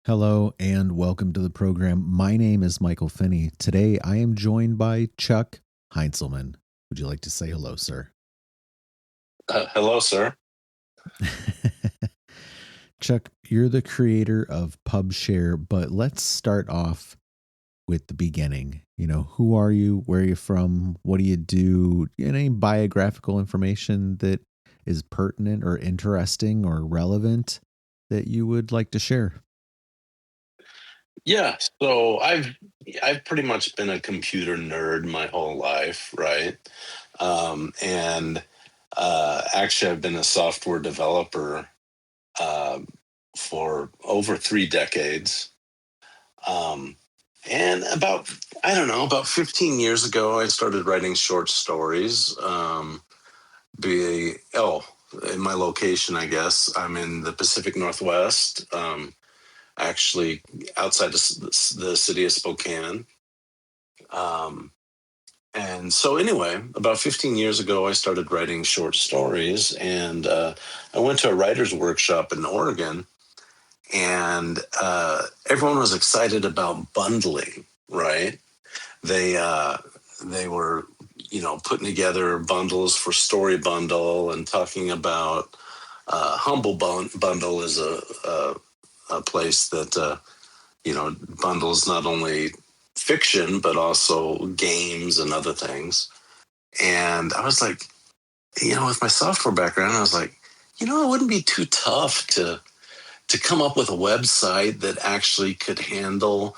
Hello and welcome to the program. My name is Michael Finney. Today I am joined by Chuck Heintzelman. Would you like to say hello, sir? Hello, sir. Chuck, you're the creator of Pubshare, but let's start off with the beginning. Who are you? Where are you from? What do you do? Any biographical information that is pertinent or interesting or relevant that you would like to share? Yeah, so I've pretty much been a computer nerd my whole life, right? And Actually, I've been a software developer uh, for over 3 decades. Um, and about I don't know, about 15 years ago, I started writing short stories. In my location, I guess I'm in the Pacific Northwest. Actually outside the city of Spokane. Um, and so, anyway, about 15 years ago, I started writing short stories, and I went to a writer's workshop in Oregon, and everyone was excited about bundling, right? They they were, putting together bundles for Story Bundle and talking about Bundle is a place that bundles not only fiction but also games and other things. And I was like, with my software background, I was like, it wouldn't be too tough to come up with a website that actually could handle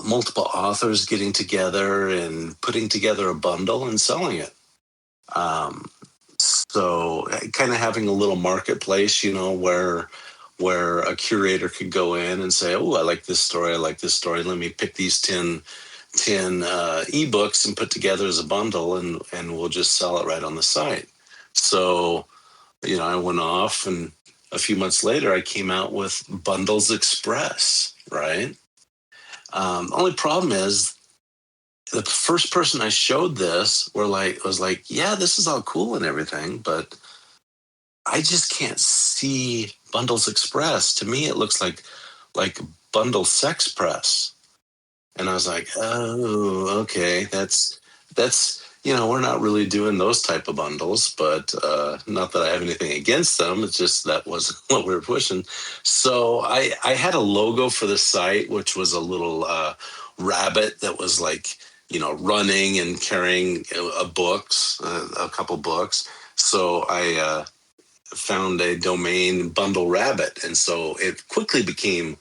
multiple authors getting together and putting together a bundle and selling it. Um, so kind of having a little marketplace, where a curator could go in and say, "Oh, I like this story. I like this story. Let me pick these 10 ebooks and put together as a bundle, and we'll just sell it right on the site." So, I went off, and a few months later, I came out with Bundles Express, right? Only problem is the first person I showed this was like, "Yeah, this is all cool and everything, but I just can't see Bundles Express. To me, it looks like Bundle Sex Press." And I was like, "Oh, okay. That's we're not really doing those type of bundles, but not that I have anything against them. It's just that wasn't what we were pushing." So I had a logo for the site, which was a little rabbit that was like running and carrying a couple books. So I found a domain, Bundle Rabbit, and so it quickly became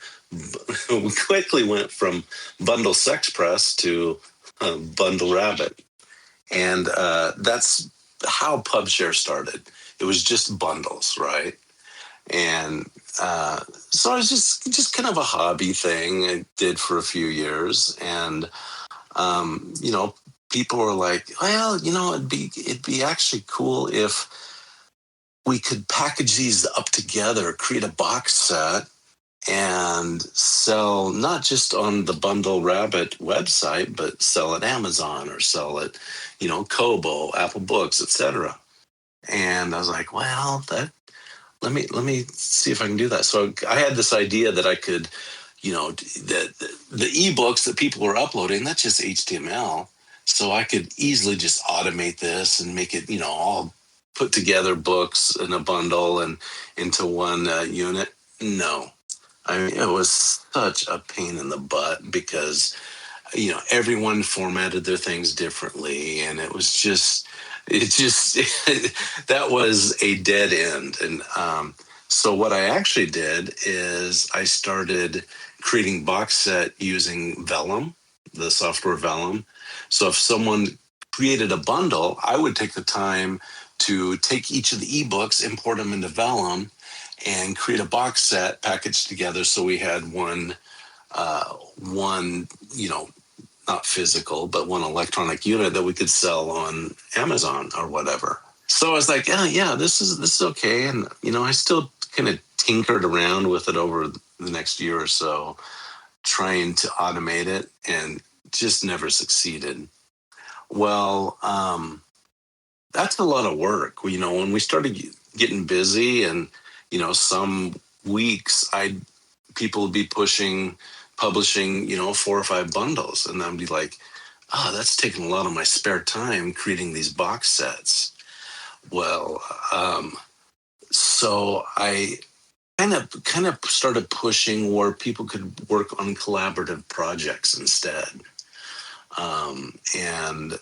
we quickly went from Bundle Sex Press to Bundle Rabbit, and that's how Pubshare started. It was just bundles, right? And so it was just kind of a hobby thing I did for a few years, and people were like, "Well, it'd be actually cool if we could package these up together, create a box set, and sell not just on the Bundle Rabbit website, but sell at Amazon or sell at, Kobo, Apple Books, etc." And I was like, "Well, that let me see if I can do that." So I had this idea that I could, the ebooks that people were uploading, that's just HTML. So I could easily just automate this and make it, all put together books in a bundle and into one unit. No, I mean, it was such a pain in the butt because, everyone formatted their things differently. And it just, that was a dead end. And so what I actually did is I started creating box set using Vellum, the software Vellum. So if someone created a bundle, I would take the time to take each of the ebooks, import them into Vellum, and create a box set packaged together. So we had one, not physical, but one electronic unit that we could sell on Amazon or whatever. So I was like, yeah, this is okay. And I still kind of tinkered around with it over the next year or so, trying to automate it, and just never succeeded. Well, that's a lot of work. When we started getting busy, and some weeks people would be publishing, 4 or 5 bundles, and I'd be like, oh, that's taking a lot of my spare time creating these box sets. Well, so I kind of started pushing where people could work on collaborative projects instead. And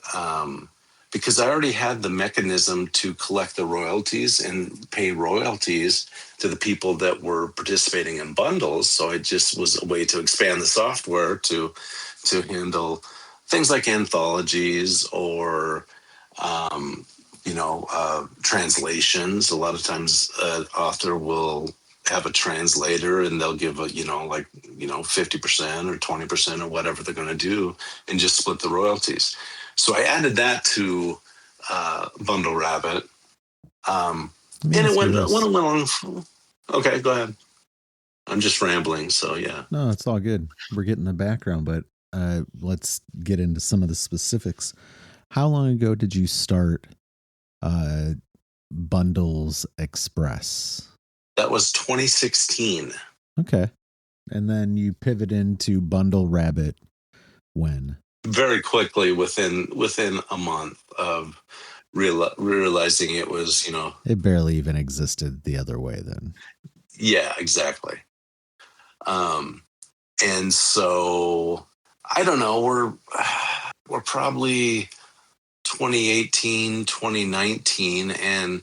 because I already had the mechanism to collect the royalties and pay royalties to the people that were participating in bundles, so it just was a way to expand the software to handle things like anthologies or translations. A lot of times, an author will have a translator, and they'll give 50% or 20% or whatever they're going to do, and just split the royalties. So I added that to Bundle Rabbit, and it went along. Okay, go ahead. I'm just rambling, so yeah. No, it's all good. We're getting the background, but let's get into some of the specifics. How long ago did you start Bundles Express? That was 2016. Okay. And then you pivot into Bundle Rabbit when? Very quickly, within a month of realizing it was, it barely even existed the other way then. Yeah, exactly. And so I don't know, we're probably 2018, 2019, and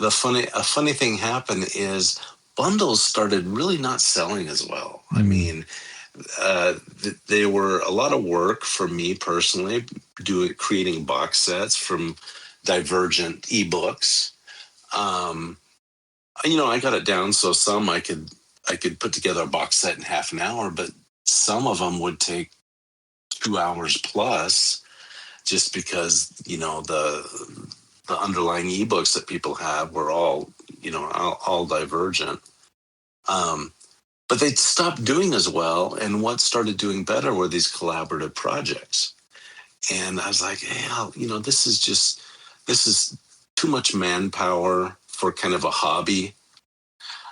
a funny thing happened is bundles started really not selling as well. I mean, they were a lot of work for me personally, creating box sets from divergent ebooks. I got it down so some I could put together a box set in half an hour, but some of them would take 2 hours plus, just because the underlying ebooks that people have were all divergent. But they stopped doing as well, and what started doing better were these collaborative projects. And I was like, hey, this is too much manpower for kind of a hobby,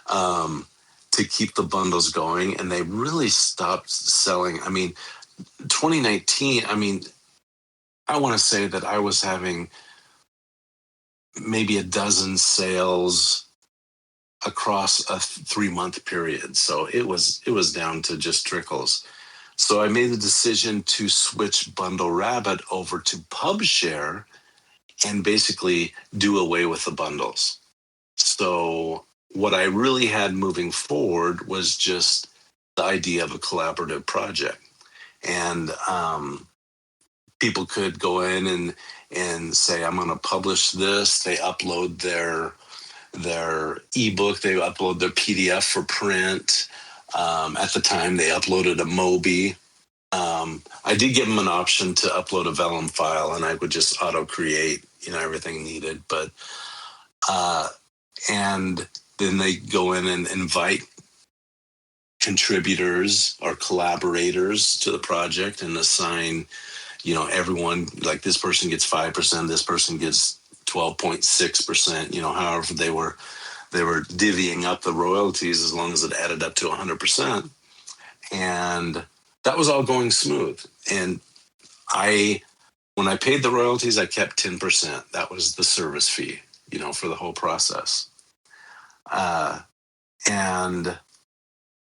to keep the bundles going. And they really stopped selling. I mean, 2019, I want to say that I was having maybe a dozen sales across a 3-month period. So it was down to just trickles. So I made the decision to switch Bundle Rabbit over to Pubshare and basically do away with the bundles. So what I really had moving forward was just the idea of a collaborative project. And people could go in and say, I'm going to publish this. They upload their ebook, they upload their PDF for print. At the time, they uploaded a Mobi. I did give them an option to upload a Vellum file, and I would just auto create, everything needed. But and then they go in and invite contributors or collaborators to the project and assign, everyone, like this person gets 5%, this person gets 12.6%, however they were divvying up the royalties, as long as it added up to 100%. And that was all going smooth. And when I paid the royalties, I kept 10%. That was the service fee, for the whole process. And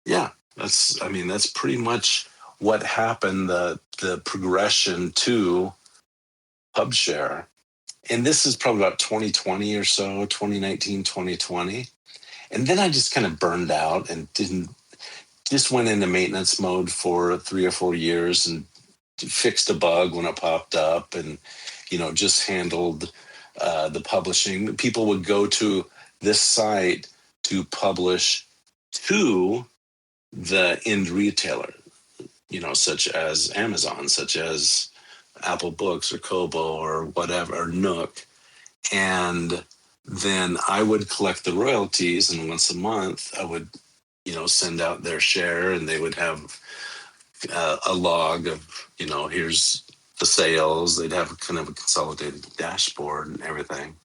yeah, that's pretty much what happened, the progression to Pubshare. And this is probably about 2020 or so, 2019, 2020. And then I just kind of burned out and just went into maintenance mode for 3 or 4 years and fixed a bug when it popped up, and, just handled the publishing. People would go to this site to publish to the end retailer, such as Amazon, such as Apple Books or Kobo or whatever, or Nook. And then I would collect the royalties, and once a month I would, send out their share, and they would have a log of, here's the sales. They'd have kind of a consolidated dashboard and everything.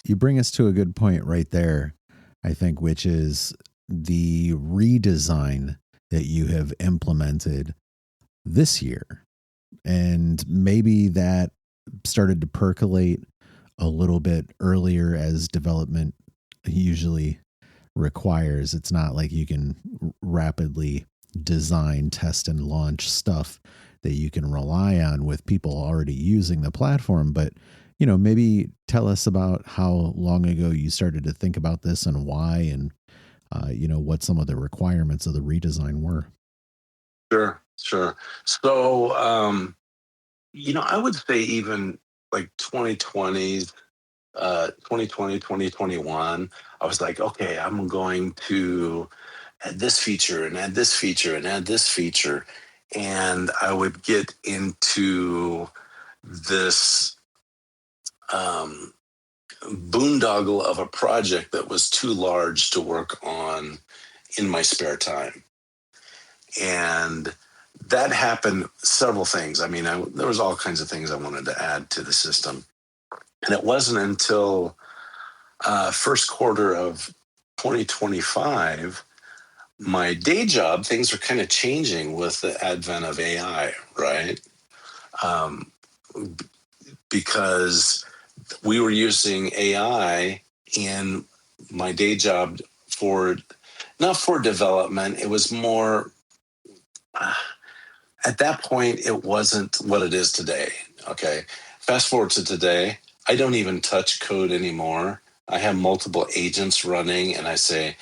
You bring us to a good point right there, I think, which is the redesign that you have implemented this year. And maybe that started to percolate a little bit earlier as development usually requires. It's not like you can rapidly design, test, and launch stuff that you can rely on with people already using the platform. But, maybe tell us about how long ago you started to think about this and why, and, what some of the requirements of the redesign were. Sure. So, I would say even like 2021, I was like, okay, I'm going to add this feature and add this feature and add this feature. And I would get into this um, boondoggle of a project that was too large to work on in my spare time. And that happened several things. I mean, there was all kinds of things I wanted to add to the system. And it wasn't until first quarter of 2025, my day job, things are kind of changing with the advent of AI, right? Um, because we were using AI in my day job for, not for development, it was more, at that point, it wasn't what it is today. Okay. Fast forward to today, I don't even touch code anymore. I have multiple agents running and I say,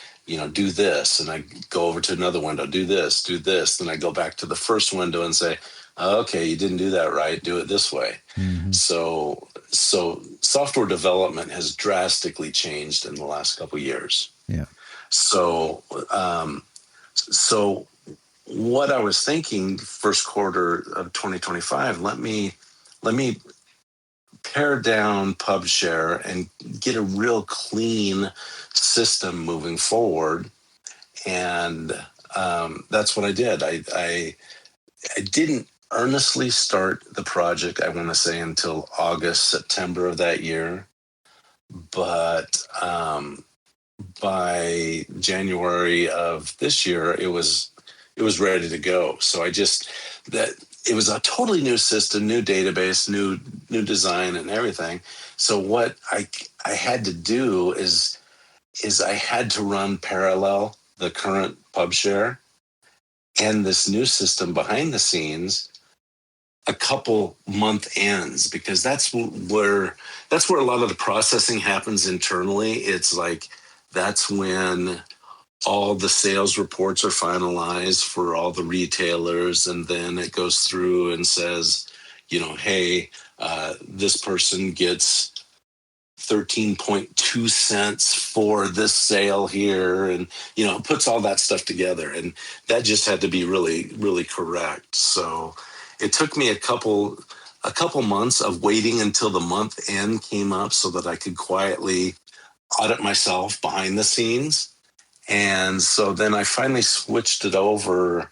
do this. And I go over to another window, do this, do this. Then I go back to the first window and say, okay, you didn't do that right. Do it this way. Mm-hmm. So software development has drastically changed in the last couple of years. Yeah. So, so what I was thinking, first quarter of 2025, let me pare down Pubshare and get a real clean system moving forward. And that's what I did. I didn't earnestly start the project, I want to say, until August, September of that year. But by January of this year, it was ready to go. So it was a totally new system, new database, new design and everything. So what I had to do is I had to run parallel the current Pubshare and this new system behind the scenes a couple month ends, because that's where a lot of the processing happens internally. It's like that's when all the sales reports are finalized for all the retailers, and then it goes through and says, hey, this person gets 13.2 cents for this sale here, and it puts all that stuff together, and that just had to be really, really correct. So it took me a couple months of waiting until the month end came up so that I could quietly audit myself behind the scenes. And so then I finally switched it over.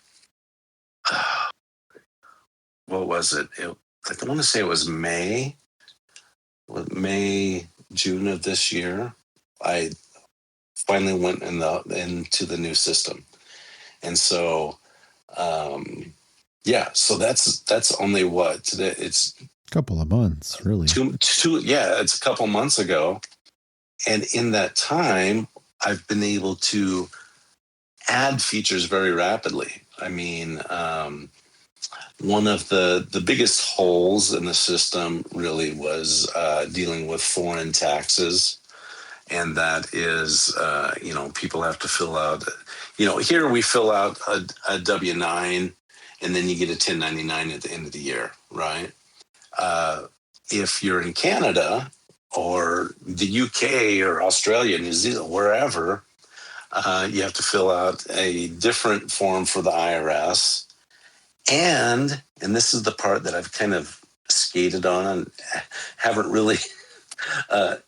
What was it? I want to say it was May, June of this year. I finally went into the new system. And so, so that's only what today. It's a couple of months, really. It's a couple months ago. And in that time, I've been able to add features very rapidly. I mean, one of the biggest holes in the system really was dealing with foreign taxes. And that is, people have to fill out, here we fill out a W-9 and then you get a 1099 at the end of the year, right? If you're in Canada or the UK or Australia, New Zealand, wherever, you have to fill out a different form for the IRS. And this is the part that I've kind of skated on and haven't really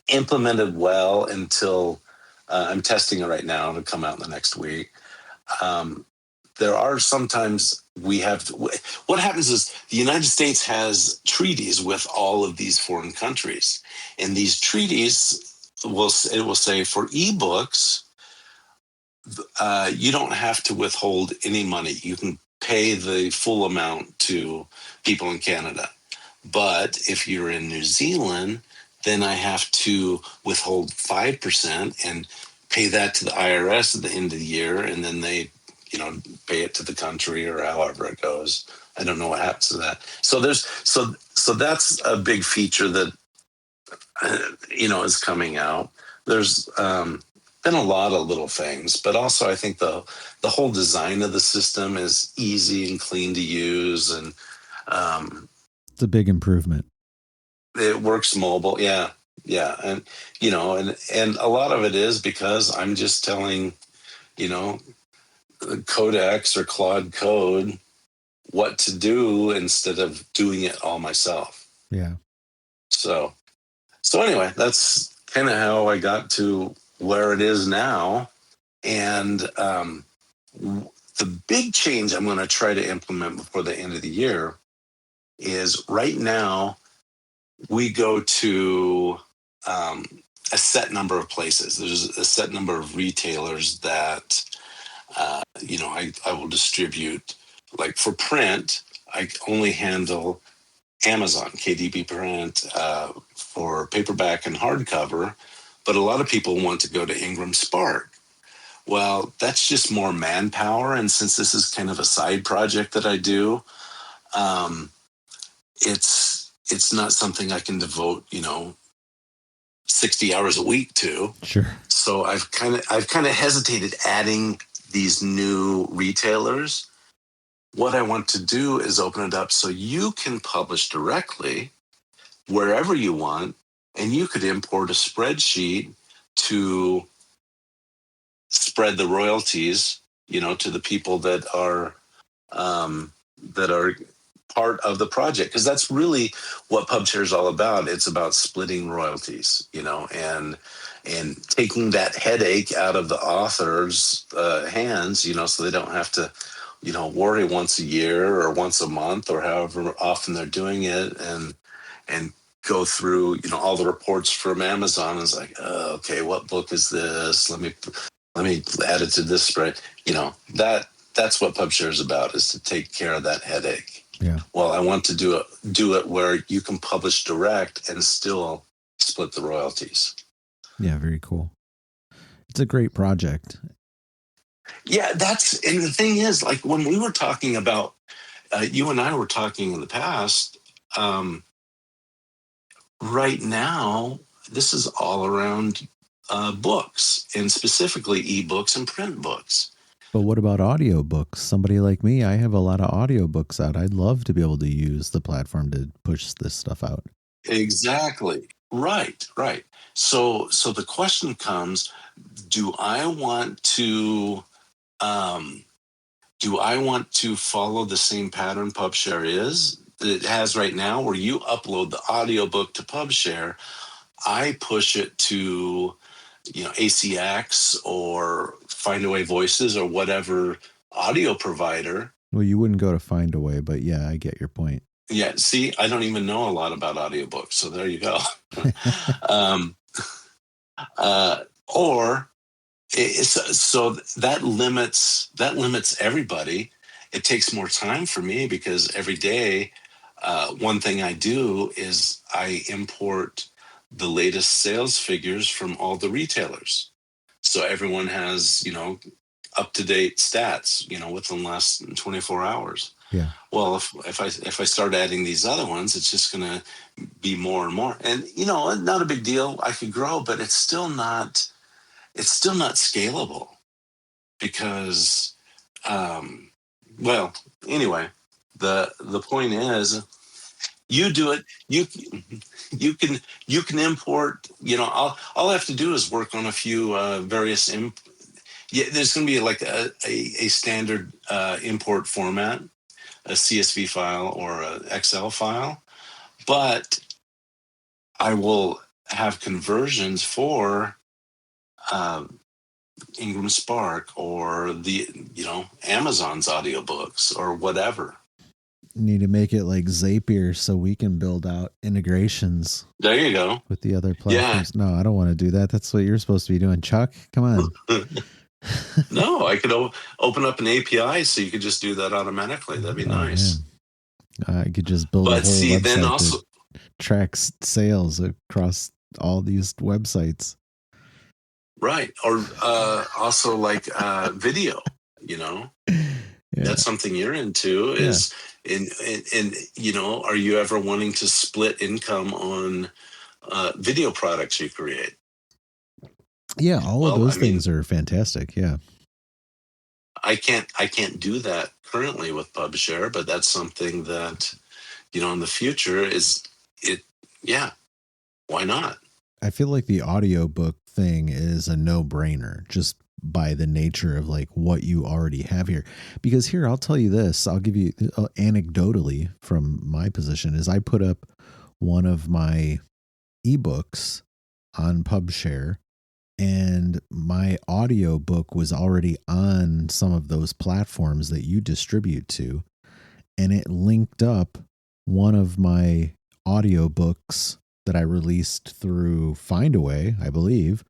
implemented well until I'm testing it right now. It'll come out in the next week. There are sometimes what happens is the United States has treaties with all of these foreign countries. And these treaties will say for ebooks, you don't have to withhold any money. You can pay the full amount to people in Canada. But if you're in New Zealand, then I have to withhold 5% and pay that to the IRS at the end of the year. And then they, pay it to the country or however it goes. I don't know what happens to that. So so that's a big feature that, is coming out. There's been a lot of little things, but also I think the whole design of the system is easy and clean to use, and it's a big improvement. it works mobile. Yeah, and and a lot of it is because I'm just telling Codex or Claude Code what to do instead of doing it all myself. Yeah. So anyway, that's kind of how I got to where it is now. And the big change I'm going to try to implement before the end of the year is right now we go to a set number of places. There's a set number of retailers that, I will distribute. Like for print, I only handle Amazon, KDP Print, for paperback and hardcover, but a lot of people want to go to Ingram Spark. Well, that's just more manpower, and since this is kind of a side project that I do, it's not something I can devote 60 hours a week to. Sure. So I've kind of hesitated adding these new retailers. What I want to do is open it up so you can publish directly wherever you want, and you could import a spreadsheet to spread the royalties, to the people that are part of the project, because that's really what Pubshare is all about. It's about splitting royalties, and taking that headache out of the author's hands, so they don't have to worry once a year or once a month or however often they're doing it, and go through all the reports from Amazon. It's like, oh, okay, what book is this? Let me add it to this spread. That's what Pubshare is about, is to take care of that headache. Yeah. Well, I want to do it where you can publish direct and still split the royalties. Yeah, very cool. It's a great project. Yeah, and the thing is, like when we were talking about, you and I were talking in the past, right now, this is all around books, and specifically ebooks and print books. But what about audiobooks? Somebody like me, I have a lot of audiobooks out. I'd love to be able to use the platform to push this stuff out. Exactly. Right. So the question comes, do I want to follow the same pattern Pubshare has right now, where you upload the audiobook to Pubshare, I push it to ACX or Findaway Voices or whatever audio provider? Well, you wouldn't go to Findaway, but yeah, I get your point. Yeah, see, I don't even know a lot about audiobooks, so there you go. So that limits everybody. It takes more time for me because every day, one thing I do is I import the latest sales figures from all the retailers. So everyone has, up-to-date stats, within the last 24 hours. Yeah. Well, if I start adding these other ones, it's just going to be more and more. And, not a big deal. I could grow, but it's still not scalable because, well, anyway, the point is, you do it. You can import. All I have to do is work on a few various. There's going to be like a standard import format, a CSV file or an Excel file, but I will have conversions for Ingram Spark or the Amazon's audiobooks or whatever. Need to make it like Zapier so we can build out integrations. There you go. With the other platforms. Yeah. No, I don't want to do that. That's what you're supposed to be doing, Chuck. Come on. No, I could open up an API so you could just do that automatically. That'd be Oh nice. man, I could just build a But whole see, then website that also, tracks sales across all these websites. right. Or also like video, you know, Yeah, that's something you're into yeah, is are you ever wanting to split income on video products you create? yeah. All of Well, I those mean, things are fantastic. Yeah, I can't do that currently with Pubshare, but that's something that, in the future is it, yeah, why not? I feel like the audiobook thing is a no-brainer just by the nature of like what you already have here. Because here, I'll tell you this, I'll give you anecdotally from my position is I put up one of my ebooks on Pubshare and my audiobook was already on some of those platforms that you distribute to, and it linked up one of my audiobooks that I released through Findaway, I believe,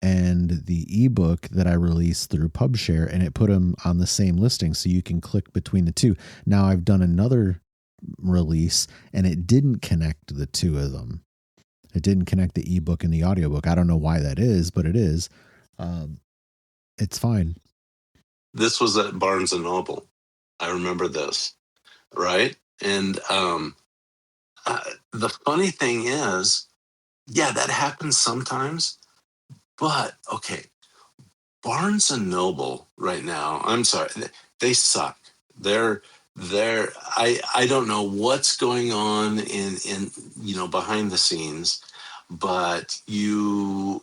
and the ebook that I released through Pubshare, and it put them on the same listing so you can click between the two. Now I've done another release and it didn't connect the two of them. It didn't connect the ebook and the audiobook. I don't know why that is, but it is. Um, it's fine. This was at Barnes and Noble. I remember this, right? And the funny thing is, yeah, that happens sometimes. But okay, Barnes and Noble right now, I'm sorry, they suck. They're I don't know what's going on in behind the scenes, but you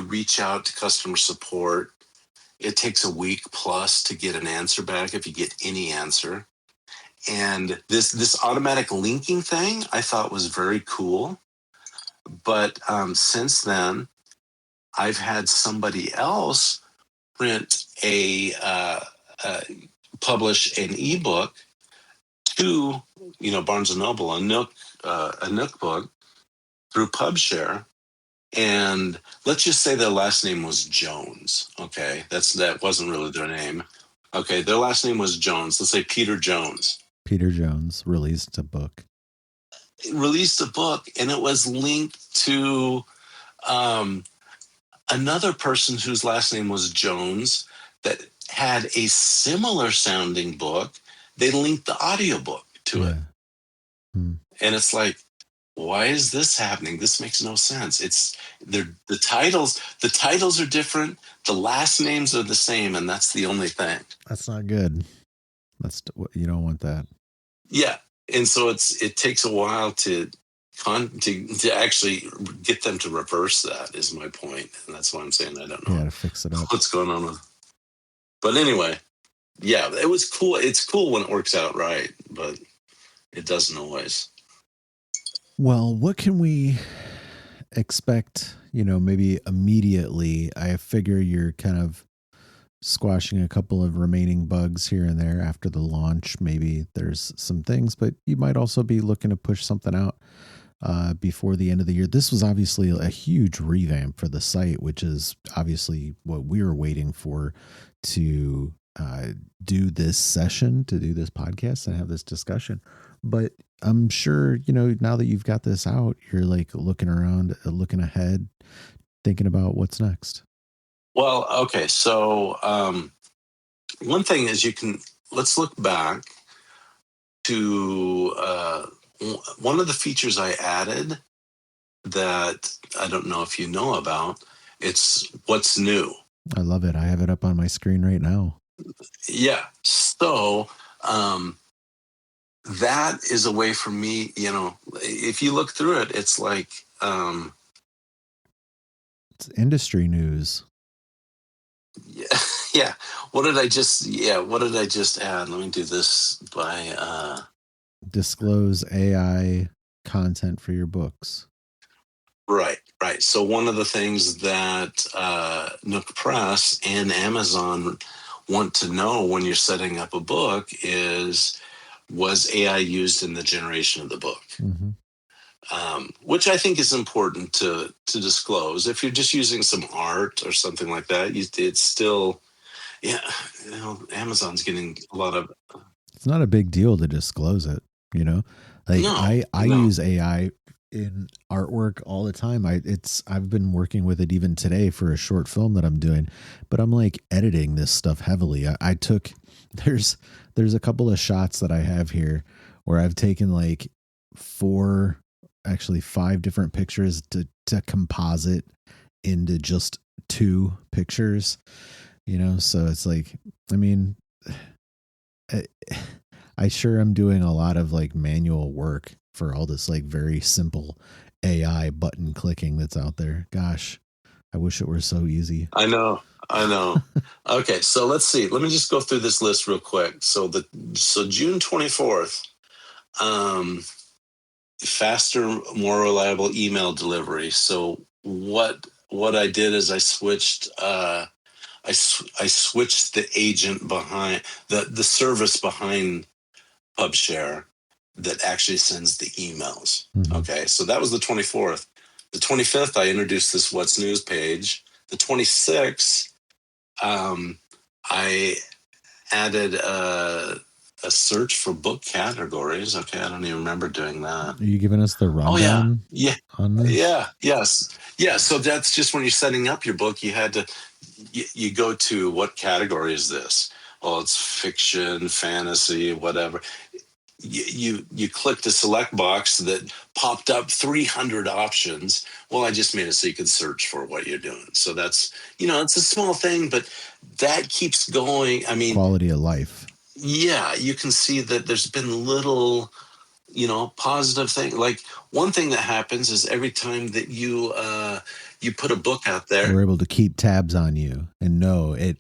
reach out to customer support. It takes a week plus to get an answer back if you get any answer. And this automatic linking thing I thought was very cool. But since then, I've had somebody else print uh, publish an ebook to Barnes and Noble, a Nook book through Pubshare, and let's just say their last name was Jones. Okay, that wasn't really their name. Okay, their last name was Jones. Let's say Peter Jones Peter Jones released a book. released a book, and it was linked to um, another person whose last name was Jones that had a similar sounding book. They linked the audiobook to it. Yeah. Hmm. And it's like, why is this happening? This makes no sense. The titles are different, the last names are the same, and that's the only thing. That's not good. You don't want that. Yeah. And so it takes a while to actually get them to reverse that is my point. And that's why I'm saying I don't know Yeah, to fix it up. what's going on with. But anyway, yeah, it was cool. It's cool when it works out right, but it doesn't always. Well, what can we expect, maybe immediately? I figure you're kind of squashing a couple of remaining bugs here and there after the launch. Maybe there's some things, but you might also be looking to push something out before the end of the year. This was obviously a huge revamp for the site, which is obviously what we were waiting for to do this session, to do this podcast and have this discussion. But I'm sure, now that you've got this out, you're like looking around, looking ahead, thinking about what's next. Well, okay. So one thing is let's look back to one of the features I added that I don't know if you know about. It's what's new. I love it. I have it up on my screen right now. Yeah. So that is a way for me, if you look through it, it's like, It's industry news. yeah, yeah. What did I just add? Let me do this by, Disclose AI content for your books. right. So one of the things that Nook Press and Amazon want to know when you're setting up a book is, was AI used in the generation of the book? Mm-hmm. Which I think is important to disclose. If you're just using some art or something like that, it's still Yeah, Amazon's getting a lot of. It's not a big deal to disclose it, you know? Like No, I no. use AI in artwork all the time. I've been working with it even today for a short film that I'm doing, but I'm like editing this stuff heavily. I took there's there's a couple of shots that I have here where I've taken like four, actually five different pictures to composite into just two pictures, so it's like, I mean, I, I sure am doing a lot of like manual work for all this like very simple AI button clicking that's out there. Gosh, I wish it were so easy. I know. I know. Okay, so let's see. Let me just go through this list real quick. So June 24th, um, faster, more reliable email delivery. So what I did is I switched the agent behind the service behind Pubshare that actually sends the emails. Mm-hmm. Okay, so that was the 24th. The 25th, I introduced this What's News page. The 26th, I added a search for book categories. Okay, I don't even remember doing that. Are you giving us the Oh yeah, rundown yeah, on this? yeah, yes, yeah. So that's just when you're setting up your book, you had to you go to what category is this? Well, it's fiction, fantasy, whatever. You clicked the select box that popped up 300 options. Well, I just made it so you could search for what you're doing. So that's, it's a small thing, but that keeps going. I mean, Quality of life. yeah, you can see that there's been little, positive thing. Like one thing that happens is every time that you put a book out there. We're able to keep tabs on you and know it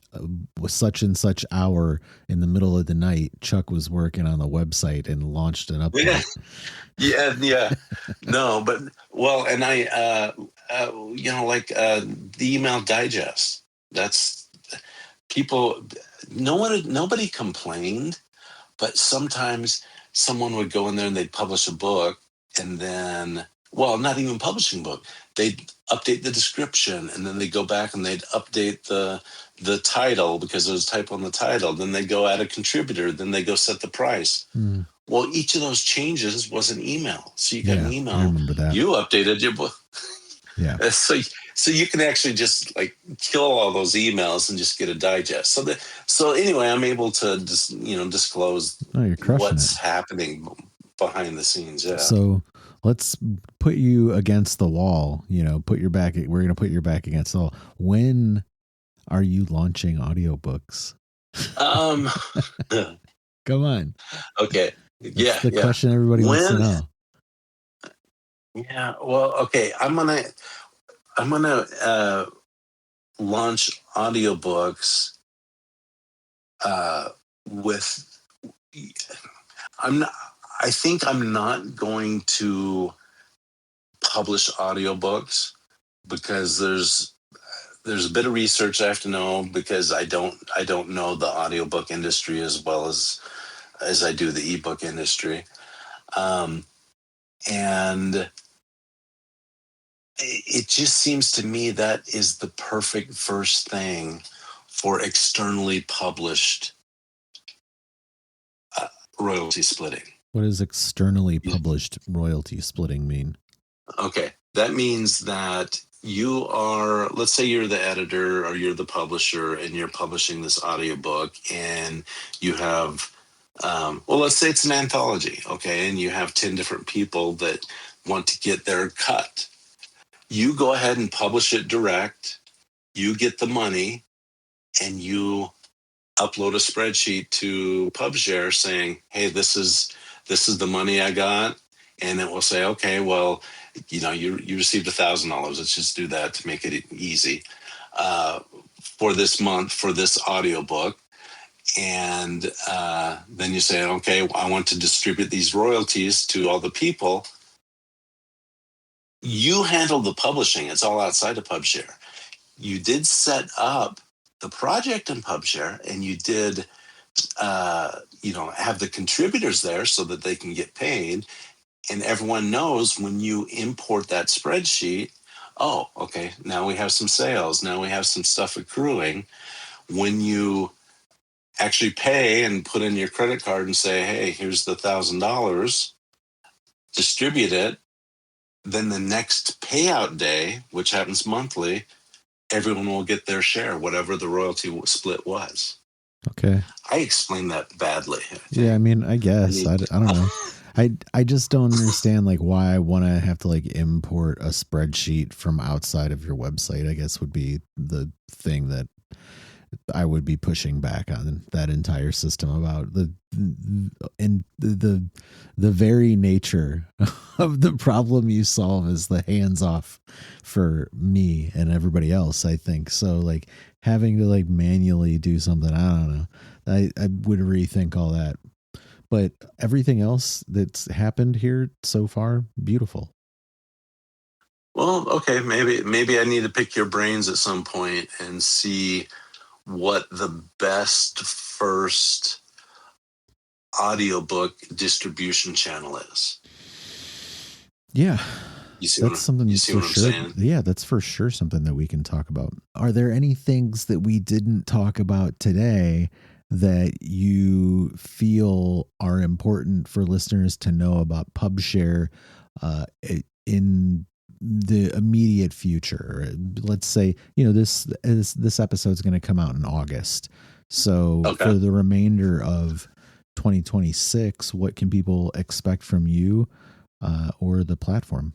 was such and such hour in the middle of the night. Chuck was working on the website and launched an Yeah, update. yeah, yeah. No, but well, and like the email digest. That's people. Nobody complained, but sometimes someone would go in there and they'd publish a book, and then, well, not even publishing a book. They'd update the description, and then they'd go back and they'd update the title because there was a typo on the title. Then they go add a contributor. Then they go set the price. Mm. Well, each of those changes was an email. So you got an Yeah, I email. remember that. You updated your book. Yeah. So you can actually just like kill all those emails and just get a digest. So anyway, I'm able to just disclose Oh, you're crushing what's it. happening behind the scenes. Yeah. So let's put you against the wall. Put your back. We're going to put your back against the wall. When are you launching audiobooks? Um. Come on. Okay. That's Yeah. the Yeah. question everybody wants to know. Yeah. Well. Okay. I'm gonna launch audiobooks with. I'm not. I think I'm not going to publish audiobooks because there's a bit of research I have to know because I don't know the audiobook industry as well as I do the ebook industry. Um, and it just seems to me that is the perfect first thing for externally published royalty splitting. What does externally published royalty splitting mean? Okay. That means that you are, let's say you're the editor or you're the publisher and you're publishing this audiobook and you have, well, let's say it's an anthology, okay, and you have 10 different people that want to get their cut. You go ahead and publish it direct, you get the money, and you upload a spreadsheet to Pubshare saying, "Hey, this is the money I got," and it will say, "Okay, well, you received $1,000. Let's just do that to make it easy for this month for this audiobook." And then you say, "Okay, I want to distribute these royalties to all the people." You handle the publishing; it's all outside of Pubshare. You did set up the project in Pubshare, and you did have the contributors there so that they can get paid. And everyone knows when you import that spreadsheet, oh, okay, now we have some sales. Now we have some stuff accruing. when you actually pay and put in your credit card and say, hey, here's the $1,000, distribute it, then the next payout day, which happens monthly, everyone will get their share, whatever the royalty split was. Okay. I explained that badly. Yeah, I mean, I guess. I don't know. I just don't understand like why I want to have to like import a spreadsheet from outside of your website, I guess would be the thing that I would be pushing back on that entire system about the very nature of the problem you solve is the hands off for me and everybody else, I think. So like having to like manually do something, I don't know. I would rethink all that. But everything else that's happened here so far, beautiful. Well, okay, maybe I need to pick your brains at some point and see what the best first audiobook distribution channel is. Yeah. That's something for sure. Yeah, that's for sure something that we can talk about. Are there any things that we didn't talk about today that you feel are important for listeners to know about Pubshare in the immediate future? Let's say, this episode is going to come out in August. So for the remainder of 2026, what can people expect from you or the platform?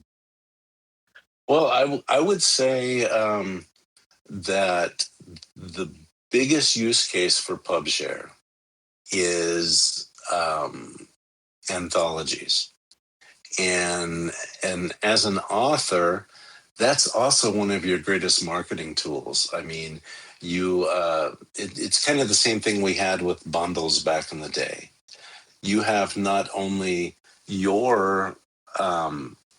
Well, I would say that the biggest use case for Pubshare is anthologies. And as an author, that's also one of your greatest marketing tools. I mean, it's kind of the same thing we had with bundles back in the day. You have not only your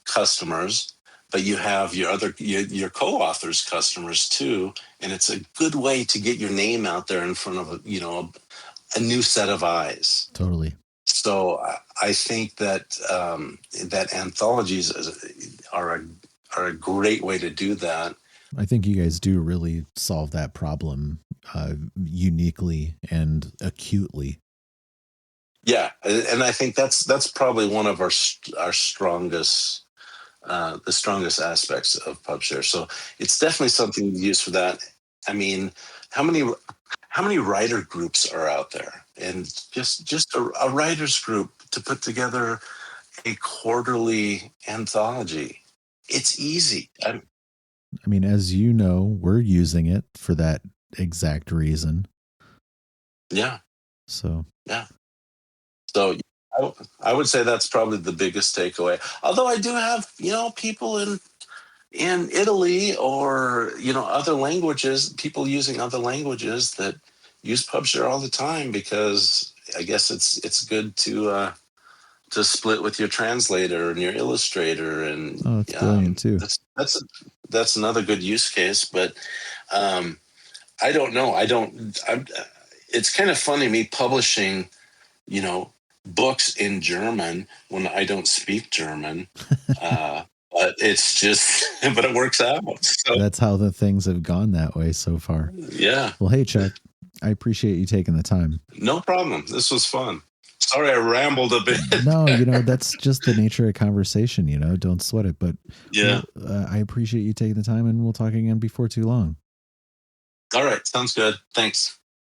customers, but you have your co-authors' customers too, and it's a good way to get your name out there in front of a new set of eyes. Totally. So I think that that anthologies are a great way to do that. I think you guys do really solve that problem uniquely and acutely. Yeah, and I think that's probably one of our strongest the strongest aspects of Pubshare. So it's definitely something to use for that. I mean, how many writer groups are out there? And just a writers group to put together a quarterly anthology. It's easy. I mean, as you know, we're using it for that exact reason. Yeah. So. Yeah. So I would say that's probably the biggest takeaway. Although I do have, people in Italy or, other languages, people using other languages that use Pubshare all the time because I guess it's good to split with your translator and your illustrator, and it's brilliant too. That's another good use case. But I don't know. It's kind of funny me publishing, books in German when I don't speak German. But it's just, but it works out. So. That's how the things have gone that way so far. Yeah. Well, hey, Chuck, I appreciate you taking the time. No problem. This was fun. Sorry, I rambled a bit. No, that's just the nature of conversation, don't sweat it. But yeah, I appreciate you taking the time, and we'll talk again before too long. All right. Sounds good. Thanks.